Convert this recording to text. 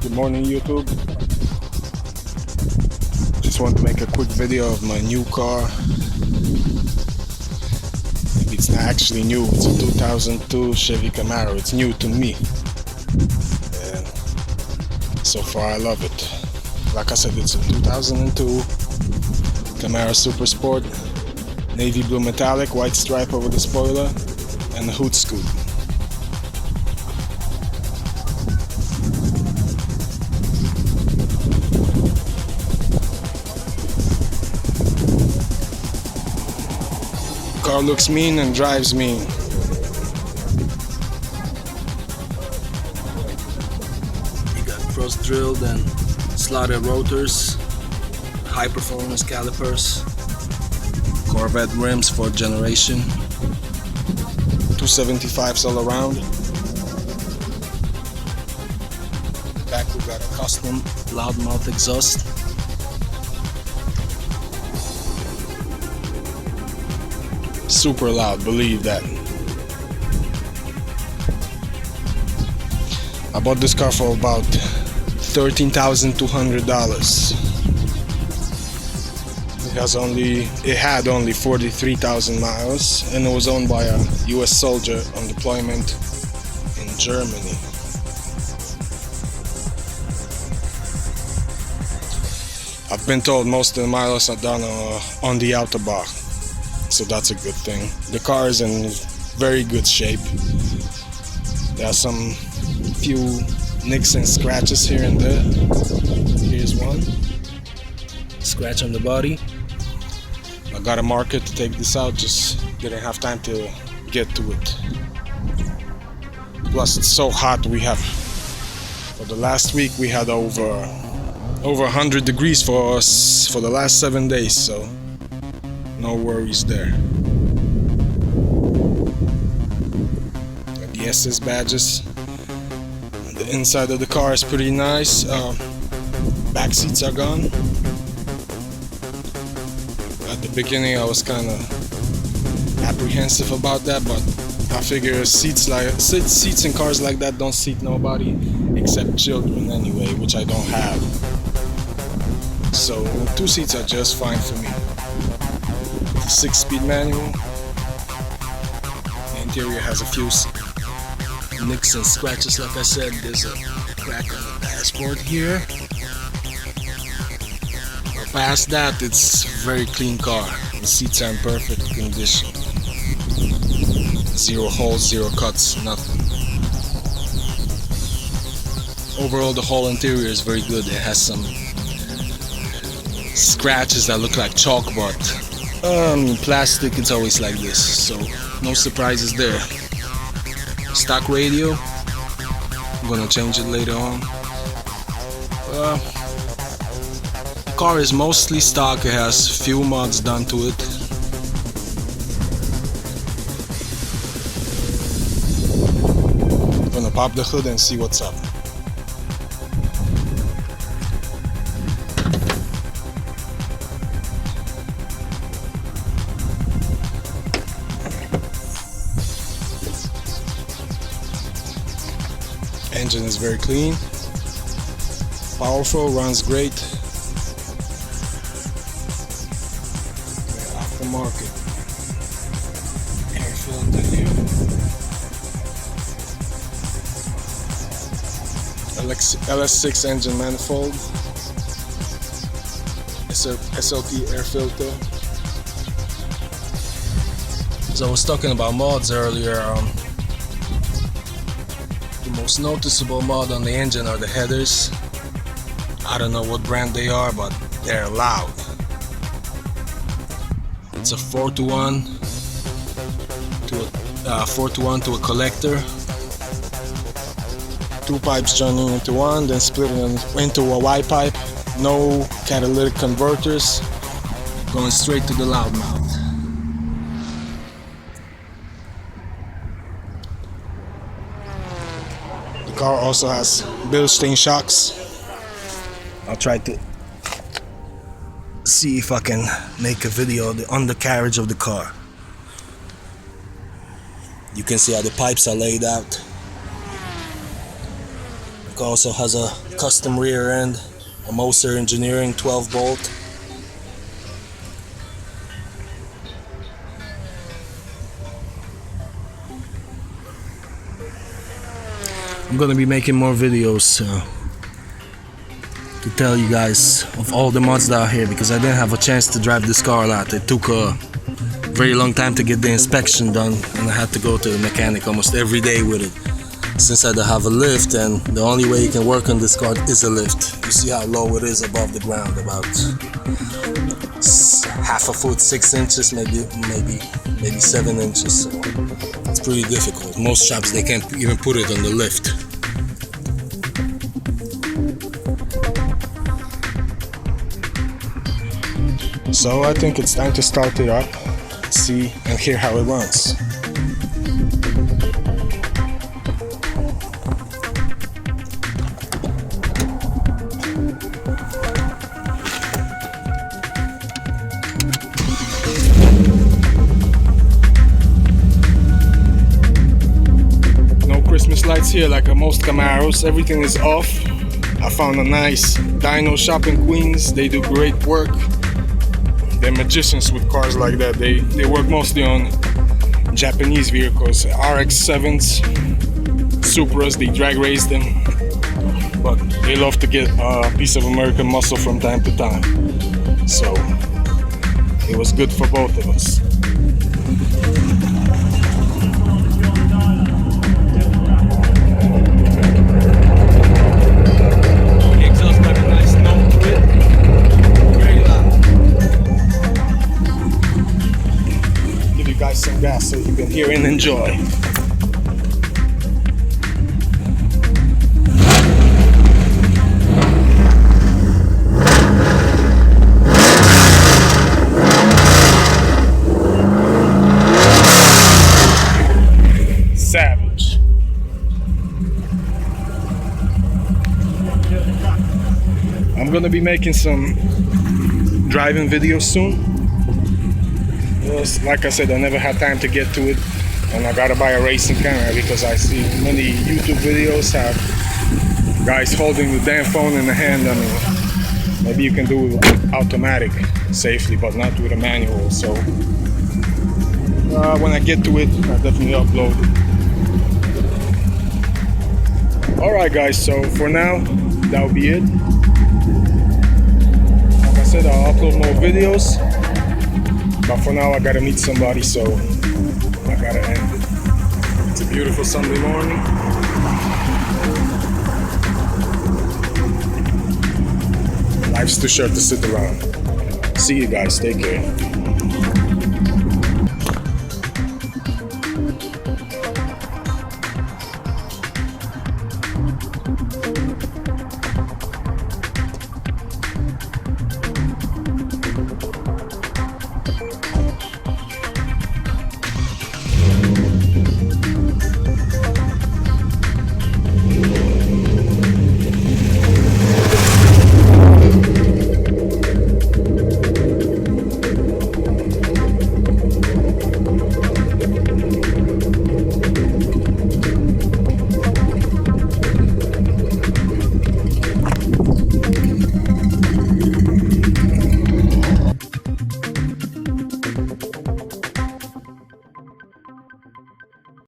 Good morning, YouTube. Just want to make a quick video of my new car. Maybe it's not actually new. It's a 2002 Chevy Camaro. It's new to me. And so far I love it. Like I said, it's a 2002 Camaro Super Sport. Navy blue metallic, white stripe over the spoiler, and a hood scoop. Car looks mean and drives mean. You got cross drilled and slotted rotors, high performance calipers, Corvette rims, 4th generation, 275s all around. Back we got a custom loudmouth exhaust. Super loud, believe that. I bought this car for about $13,200. It had only 43,000 miles, and it was owned by a US soldier on deployment in Germany. I've been told most of the miles are done on the Autobahn, so that's a good thing. The car is in very good shape. There are some few nicks and scratches here and there. Here's one scratch on the body. I got a marker to take this out, just didn't have time to get to it. Plus it's so hot. For the last week we had over 100 degrees for the last 7 days, so no worries there. Got the SS badges. The inside of the car is pretty nice. Back seats are gone. At the beginning I was kind of apprehensive about that, but I figure seats in cars like that don't seat nobody except children anyway, which I don't have. So 2 seats are just fine for me. 6-speed manual. The interior has a few nicks and scratches, like I said. There's a crack on the dashboard here. But past that, it's a very clean car. The seats are in perfect condition. 0 holes, 0 cuts, nothing. Overall, the whole interior is very good. It has some scratches that look like chalk, but plastic, it's always like this, so no surprises there. Stock radio, I'm gonna change it later on. The car is mostly stock. It has few mods done to it. I'm gonna pop the hood and see what's up. Engine is very clean, powerful, runs great. Aftermarket air filter here. LS6 engine manifold. SLP air filter. As I was talking about mods earlier, the most noticeable mod on the engine are the headers. I don't know what brand they are, but they're loud. It's a 4-to-1 to a collector. 2 pipes joining into one, then splitting into a Y pipe. No catalytic converters. Going straight to the loudmouth. The car also has Bilstein shocks. I'll try to see if I can make a video of the undercarriage of the car. You can see how the pipes are laid out. truck also has a custom rear end, a Moser Engineering 12 bolt. I'm gonna be making more videos to tell you guys of all the mods that are here, because I didn't have a chance to drive this car a lot. It took a very long time to get the inspection done, and I had to go to the mechanic almost every day with it, since I don't have a lift, and the only way you can work on this car is a lift. You see how low it is above the ground, about half a foot, 6 inches, maybe 7 inches. So it's pretty difficult. Most shops, they can't even put it on the lift. So I think it's time to start it up, see and hear how it runs. No Christmas lights here like most Camaros. Everything is off. I found a nice dyno shop in Queens. They do great work. They're magicians with cars like that. They work mostly on Japanese vehicles, RX-7s, Supras. They drag race them, but they love to get a piece of American muscle from time to time. So it was good for both of us. Some gas so you can hear and enjoy. Savage. I'm gonna be making some driving videos soon. Like I said, I never had time to get to it, and I gotta buy a racing camera because I see many YouTube videos have guys holding the damn phone in the hand. I mean, maybe you can do it with automatic safely, but not with a manual. So when I get to it, I'll definitely upload it. Alright guys, so for now, that'll be it. Like I said, I'll upload more videos. But for now, I gotta meet somebody, so I gotta end it. It's a beautiful Sunday morning. Life's too short to sit around. See you guys, take care.